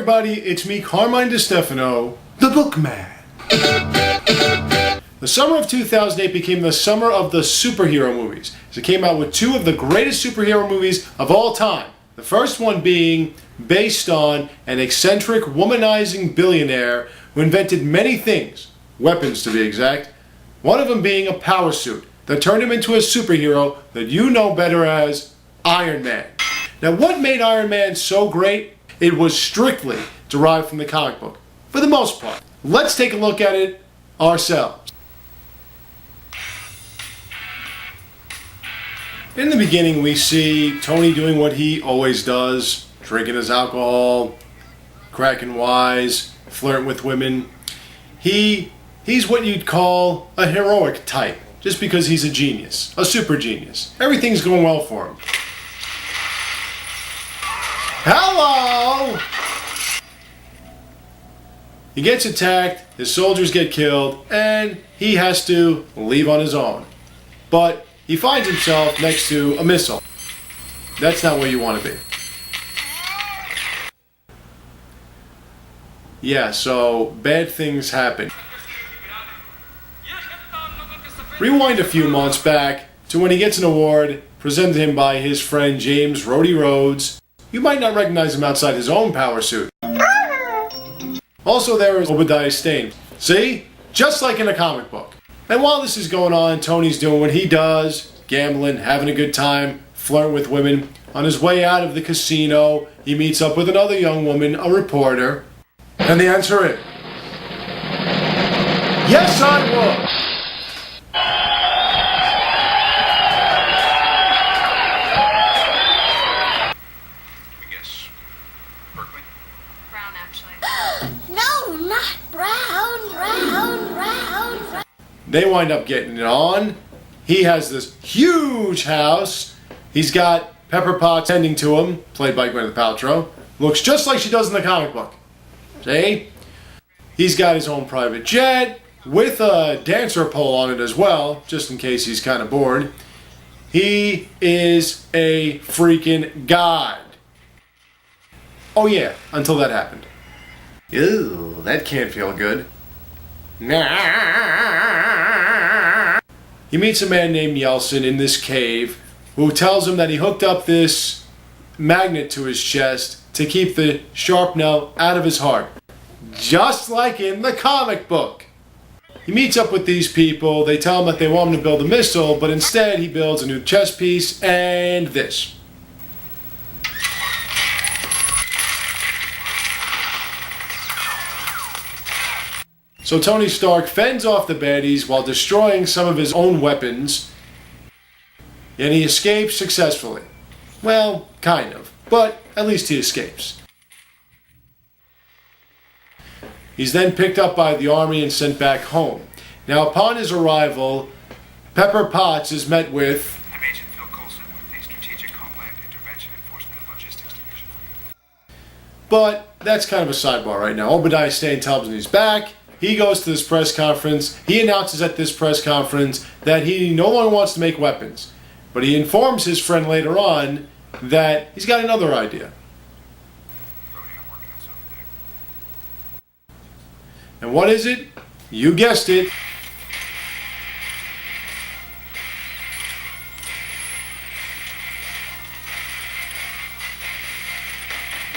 everybody, it's me, Carmine DeStefano, the Bookman. The summer of 2008 became the summer of the superhero movies, as it came out with two of the greatest superhero movies of all time. The first one being based on an eccentric, womanizing billionaire who invented many things, weapons to be exact, one of them being a power suit that turned him into a superhero that you know better as Iron Man. Now, what made Iron Man so great? It was strictly derived from the comic book, for the most part. Let's take a look at it ourselves. In the beginning, we see Tony doing what he always does, drinking his alcohol, cracking wise, flirting with women. He's what you'd call a heroic type, just because he's a genius, a super genius. Everything's going well for him. Hello! He gets attacked, his soldiers get killed, and he has to leave on his own. But he finds himself next to a missile. That's not where you want to be. Yeah, so bad things happen. Rewind a few months back to when he gets an award presented to him by his friend James Rhodey Rhodes. You might not recognize him outside his own power suit. Also there is Obadiah Stane. See? Just like in a comic book. And while this is going on, Tony's doing what he does, gambling, having a good time, flirting with women. On his way out of the casino, he meets up with another young woman, a reporter. And the answer is, yes, I would. No, not brown. They wind up getting it on. He has this huge house. He's got Pepper Potts tending to him, played by Gwyneth Paltrow. Looks just like she does in the comic book. See? He's got his own private jet with a dancer pole on it as well, just in case he's kind of bored. He is a freaking god. Oh yeah, until that happened. Ew, that can't feel good. He meets a man named Yeltsin in this cave who tells him that he hooked up this magnet to his chest to keep the shrapnel out of his heart. Just like in the comic book. He meets up with these people, they tell him that they want him to build a missile, but instead he builds a new chess piece and this. So Tony Stark fends off the baddies while destroying some of his own weapons, and he escapes successfully. Well, kind of, but at least he escapes. He's then picked up by the army and sent back home. Now, upon his arrival, Pepper Potts is met with, I'm Agent Phil Coulson with the Strategic Homeland Intervention Enforcement and Logistics Division. but that's kind of a sidebar right now. Obadiah Stane tells him he's back. He goes to this press conference. He announces at this press conference that he no longer wants to make weapons. But he informs his friend later on that he's got another idea. And what is it? You guessed it.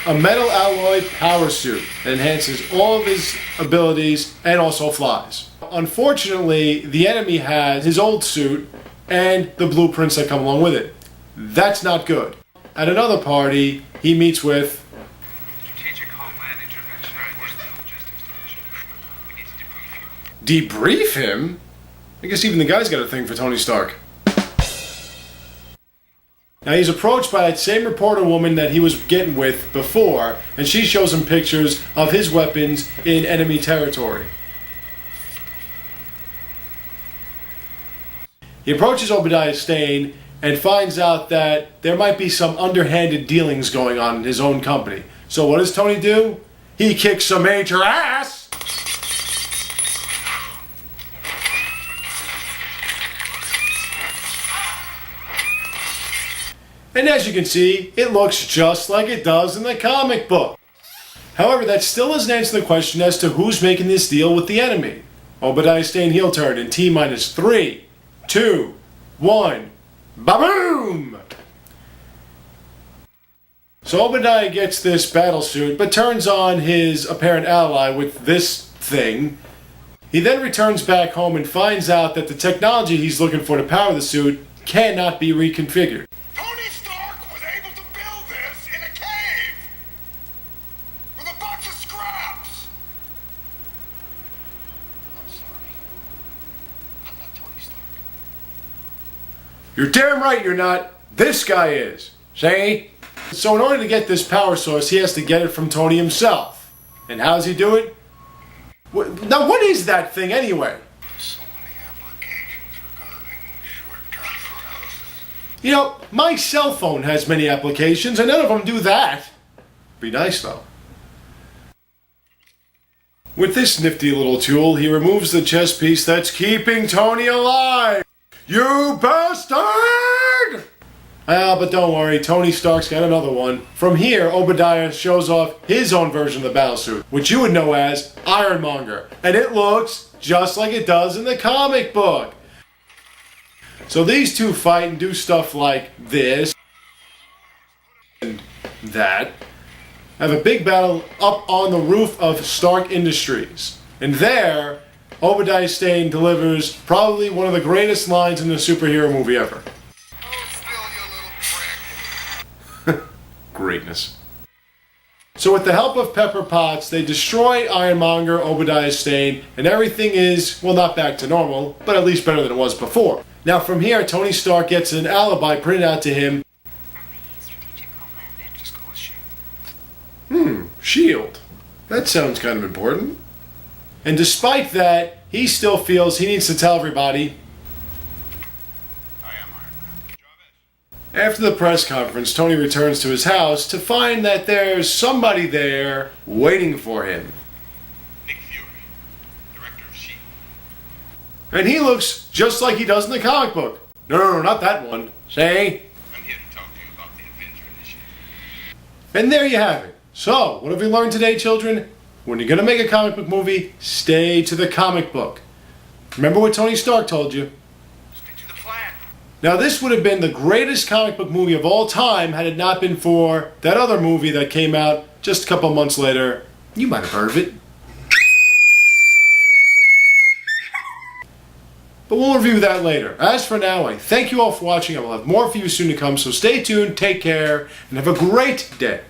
A metal alloy power suit that enhances all of his abilities and also flies. Unfortunately, the enemy has his old suit and the blueprints that come along with it. That's not good. At another party, he meets with Strategic Homeland Intervention Enforcement and Logistics Division. We need to debrief you. debrief him? I guess even the guy's got a thing for Tony Stark. Now he's approached by that same reporter woman that he was getting with before, and she shows him pictures of his weapons in enemy territory. He approaches Obadiah Stane and finds out that there might be some underhanded dealings going on in his own company. So what does Tony do? He kicks some major ass! And as you can see, it looks just like it does in the comic book. However, that still doesn't answer the question as to who's making this deal with the enemy. Obadiah Stane heel turn in T-minus 3, 2, 1, ba-boom! So Obadiah gets this battle suit, but turns on his apparent ally with this thing. He then returns back home and finds out that the technology he's looking for to power the suit cannot be reconfigured. Tony Stark was able to build this in a cave with a box of scraps. I'm sorry. I'm not Tony Stark. You're damn right you're not. This guy is. See? So in order to get this power source, he has to get it from Tony himself. And how does he do it? Now, what is that thing anyway? So many applications regarding short-term paralysis. You know, my cell phone has many applications, and none of them do that. Be nice, though. With this nifty little tool, he removes the chess piece that's keeping Tony alive. You bastard! But don't worry, Tony Stark's got another one. From here, Obadiah shows off his own version of the battlesuit, which you would know as Ironmonger. And it looks just like it does in the comic book. So these two fight and do stuff like this and that. Have a big battle up on the roof of Stark Industries. And there, Obadiah Stane delivers probably one of the greatest lines in a superhero movie ever. Greatness. So with the help of Pepper Potts, they destroy Ironmonger, Obadiah Stane, and everything is, well, not back to normal, but at least better than it was before. Now from here, Tony Stark gets an alibi printed out to him. Just call us SHIELD. SHIELD. That sounds kind of important. And despite that, he still feels he needs to tell everybody. I am Iron Man. After the press conference, Tony returns to his house to find that there's somebody there waiting for him. Nick Fury, director of SHIELD. And he looks just like he does in the comic book. No, not that one. Say? I'm here to talk to you about the Avenger Initiative. And there you have it. So, what have we learned today, children? When you're going to make a comic book movie, stay to the comic book. Remember what Tony Stark told you. Stick to the plan. Now, this would have been the greatest comic book movie of all time had it not been for that other movie that came out just a couple months later. You might have heard of it. But we'll review that later. As for now, I thank you all for watching. I will have more for you soon to come, so stay tuned, take care, and have a great day.